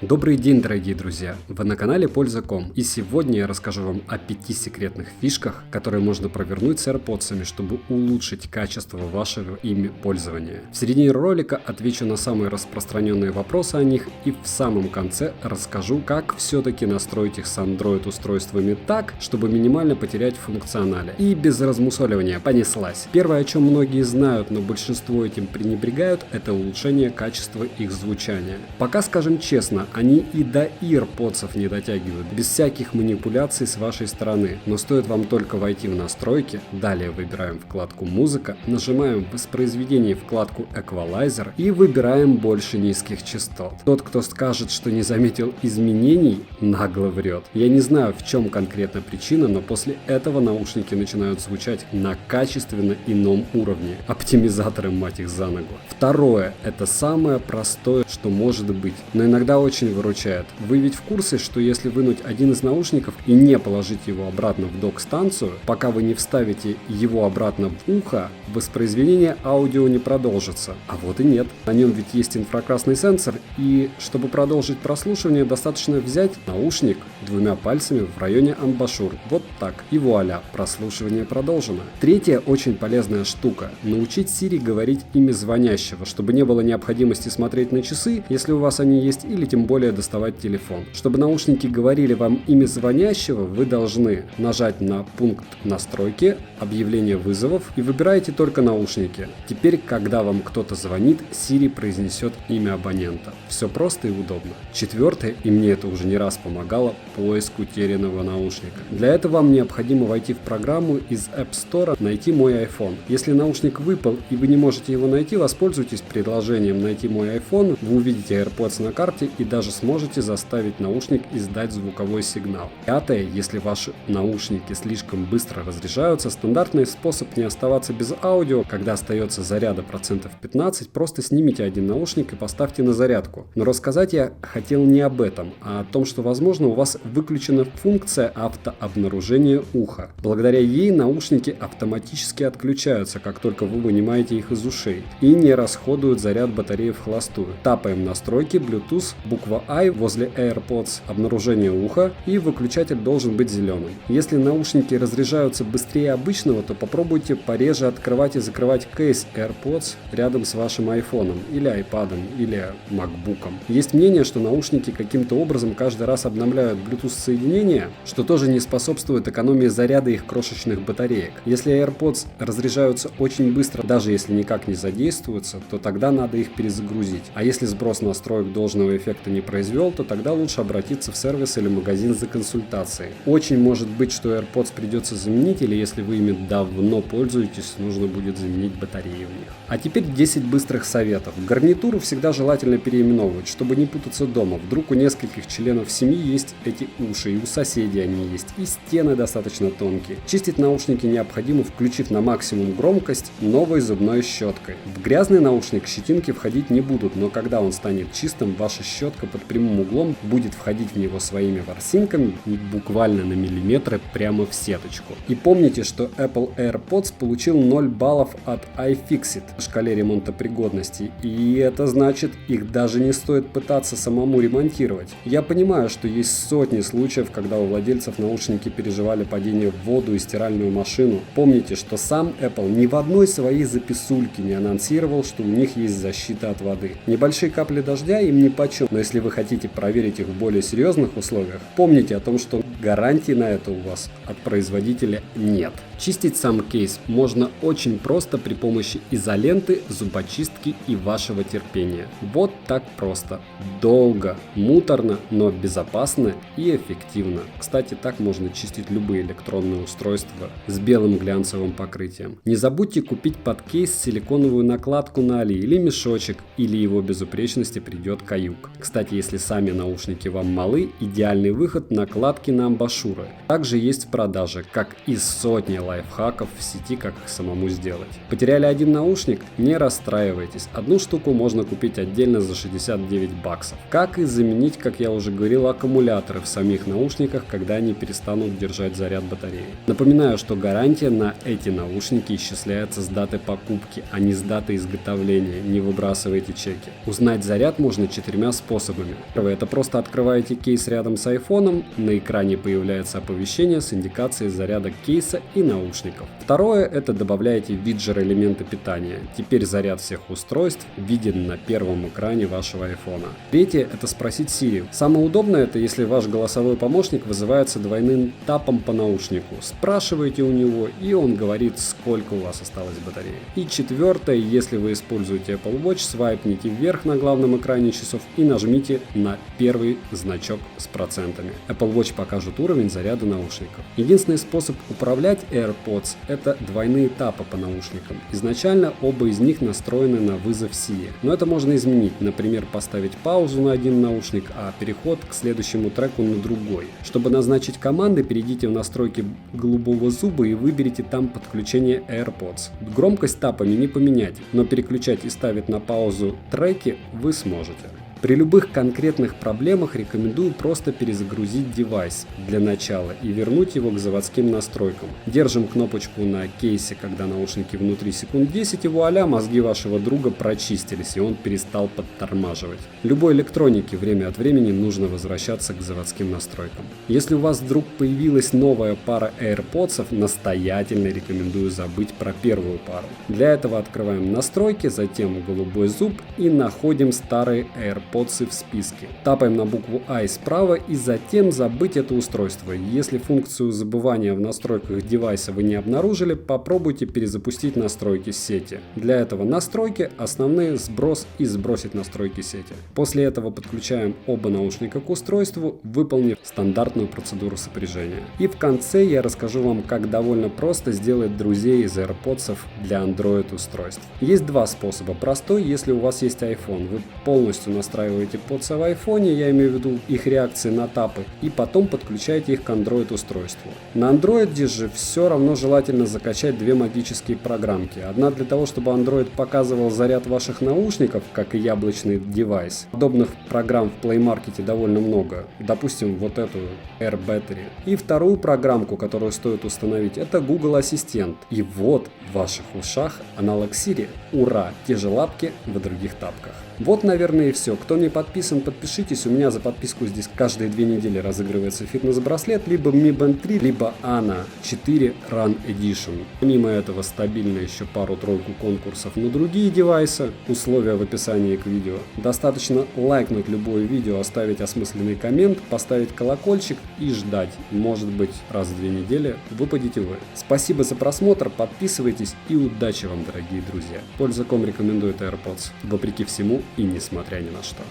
Добрый день, дорогие друзья! Вы на канале Польза.ком, и сегодня я расскажу вам о 5 секретных фишках, которые можно провернуть с AirPods, чтобы улучшить качество вашего ими пользования. В середине ролика отвечу на самые распространенные вопросы о них, и в самом конце расскажу, как все-таки настроить их с Android устройствами так, чтобы минимально потерять в функционале. И без размусоливания, понеслась. Первое, о чем многие знают, но большинство этим пренебрегают, это улучшение качества их звучания. Пока, скажем честно, они и до AirPods не дотягивают, без всяких манипуляций с вашей стороны. Но стоит вам только войти в настройки, далее выбираем вкладку «Музыка», нажимаем в воспроизведении вкладку «Эквалайзер» и выбираем «Больше низких частот». Тот, кто скажет, что не заметил изменений, нагло врет. Я не знаю, в чем конкретно причина, но после этого наушники начинают звучать на качественно ином уровне. Оптимизаторы, мать их за ногу. Второе, это самое простое, что может быть, но иногда очень выручает. Вы ведь в курсе, что если вынуть один из наушников и не положить его обратно в док-станцию, пока вы не вставите его обратно в ухо, воспроизведение аудио не продолжится. А вот и нет. На нем ведь есть инфракрасный сенсор, и чтобы продолжить прослушивание, достаточно взять наушник двумя пальцами в районе амбушюр. Вот так. И вуаля, прослушивание продолжено. Третья очень полезная штука. Научить Siri говорить имя звонящего, чтобы не было необходимости смотреть на часы, если у вас они есть, или тем более доставать телефон. Чтобы наушники говорили вам имя звонящего, вы должны нажать на пункт настройки, объявление вызовов и выбираете только наушники. Теперь, когда вам кто-то звонит, Siri произнесет имя абонента. Все просто и удобно. Четвертое, и мне это уже не раз помогало, поиск утерянного наушника. Для этого вам необходимо войти в программу из App Store, найти «Мой iPhone». Если наушник выпал и вы не можете его найти, воспользуйтесь предложением «Найти мой iPhone», вы увидите AirPods на карте и даже сможете заставить наушник издать звуковой сигнал. Пятое, если ваши наушники слишком быстро разряжаются, стандартный способ не оставаться без аудио, когда остается заряда процентов 15, просто снимите один наушник и поставьте на зарядку. Но рассказать я хотел не об этом, а о том, что возможно у вас выключена функция автообнаружения уха. Благодаря ей наушники автоматически отключаются, как только вы вынимаете их из ушей, и не расходуют заряд батареи вхолостую. Тапаем настройки, Bluetooth, буква I возле AirPods, обнаружение уха, и выключатель должен быть зеленым. Если наушники разряжаются быстрее обычного, то попробуйте пореже открывать и закрывать кейс AirPods рядом с вашим iPhone или iPad или MacBook. Есть мнение, что наушники каким-то образом каждый раз обновляют Bluetooth соединение, что тоже не способствует экономии заряда их крошечных батареек. Если AirPods разряжаются очень быстро, даже если никак не задействуются, то тогда надо их перезагрузить. А если сброс настроек должного эффекта не произвел, то тогда лучше обратиться в сервис или магазин за консультацией. Очень может быть, что AirPods придется заменить, или если вы ими давно пользуетесь, нужно будет заменить батареи в них. А теперь 10 быстрых советов. Гарнитуру всегда желательно переименовывать, чтобы не путаться дома. Вдруг у нескольких членов семьи есть эти уши, и у соседей они есть, и стены достаточно тонкие. Чистить наушники необходимо, включив на максимум громкость новой зубной щеткой. В грязный наушник щетинки входить не будут, но когда он станет чистым, ваша щетка под прямым углом будет входить в него своими ворсинками буквально на миллиметры прямо в сеточку. И помните, что Apple AirPods получил 0 баллов от iFixit в шкале ремонта пригодности, и это значит, их даже не стоит пытаться самому ремонтировать. Я понимаю, что есть сотни случаев, когда у владельцев наушники переживали падение в воду и стиральную машину. Помните, что сам Apple ни в одной своей записульке не анонсировал, что у них есть защита от воды. Небольшие капли дождя им нипочем, но если вы хотите проверить их в более серьезных условиях, помните о том, что гарантии на это у вас от производителя нет. Чистить сам кейс можно очень просто при помощи изоленты, зубочистки и вашего терпения. Вот так просто. Долго, муторно, но безопасно и эффективно. Кстати, так можно чистить любые электронные устройства с белым глянцевым покрытием. Не забудьте купить под кейс силиконовую накладку на Али или мешочек, или его безупречности придет каюк. Кстати, если сами наушники вам малы, идеальный выход — накладки на амбашюры. Также есть в продаже, как и сотни лайфхаков в сети, как их самому сделать. Потеряли один наушник? Не расстраивайтесь. Одну штуку можно купить отдельно за 69 баксов. Как и заменить, как я уже говорил, аккумуляторы в самих наушниках, когда они перестанут держать заряд батареи. Напоминаю, что гарантия на эти наушники исчисляется с даты покупки, а не с даты изготовления. Не выбрасывайте чеки. Узнать заряд можно 4 способами. Первое — это просто открываете кейс рядом с айфоном, на экране появляется оповещение с индикацией заряда кейса и наушников. Второе — это добавляете виджер элемента питания. Теперь заряд всех устройств виден на первом экране вашего айфона. Третье — это спросить Siri. Самое удобное — это если ваш голосовой помощник вызывается двойным тапом по наушнику. Спрашиваете у него, и он говорит, сколько у вас осталось батареи. И четвертое, если вы используете Apple Watch, свайпните вверх на главном экране часов и нажмите на первый значок с процентами. Apple Watch покажет уровень заряда наушников. Единственный способ управлять AirPods — это двойные тапы по наушникам. Изначально оба из них настроены на вызов Siri, но это можно изменить, например, поставить паузу на один наушник, а переход к следующему треку на другой. Чтобы назначить команды, перейдите в настройки голубого зуба и выберите там подключение AirPods. Громкость тапами не поменять, но переключать и ставить на паузу треки вы сможете. При любых конкретных проблемах рекомендую просто перезагрузить девайс для начала и вернуть его к заводским настройкам. Держим кнопочку на кейсе, когда наушники внутри, секунд 10, и вуаля, мозги вашего друга прочистились, и он перестал подтормаживать. Любой электронике время от времени нужно возвращаться к заводским настройкам. Если у вас вдруг появилась новая пара AirPods, настоятельно рекомендую забыть про первую пару. Для этого открываем настройки, затем голубой зуб и находим старые AirPods в списке. Тапаем на букву I справа и затем забыть это устройство. Если функцию забывания в настройках девайса вы не обнаружили, попробуйте перезапустить настройки сети. Для этого настройки, основные, сброс и сбросить настройки сети. После этого подключаем оба наушника к устройству, выполнив стандартную процедуру сопряжения. И в конце я расскажу вам, как довольно просто сделать друзей из AirPods для Android устройств. Есть два способа. Простой, если у вас есть iPhone, вы полностью настраиваете подсы в айфоне, я имею в виду их реакции на тапы, и потом подключаете их к Android устройству. На Android же все равно желательно закачать две магические программки. Одна для того, чтобы Android показывал заряд ваших наушников, как и яблочный девайс. Подобных программ в Play Market довольно много. Допустим, вот эту Air Battery. И вторую программку, которую стоит установить, это Google Ассистент. И вот в ваших ушах аналог Siri. Ура! Те же лапки в других тапках. Вот, наверное, и все. Кто не подписан, подпишитесь. У меня за подписку здесь каждые 2 недели разыгрывается фитнес-браслет, либо Mi Band 3, либо Ana 4 Run Edition. Помимо этого, стабильно еще пару-тройку конкурсов на другие девайсы. Условия в описании к видео. Достаточно лайкнуть любое видео, оставить осмысленный коммент, поставить колокольчик и ждать. Может быть, раз в 2 недели выпадете вы. Спасибо за просмотр, подписывайтесь и удачи вам, дорогие друзья. Польза.com рекомендует AirPods. Вопреки всему и несмотря ни на что.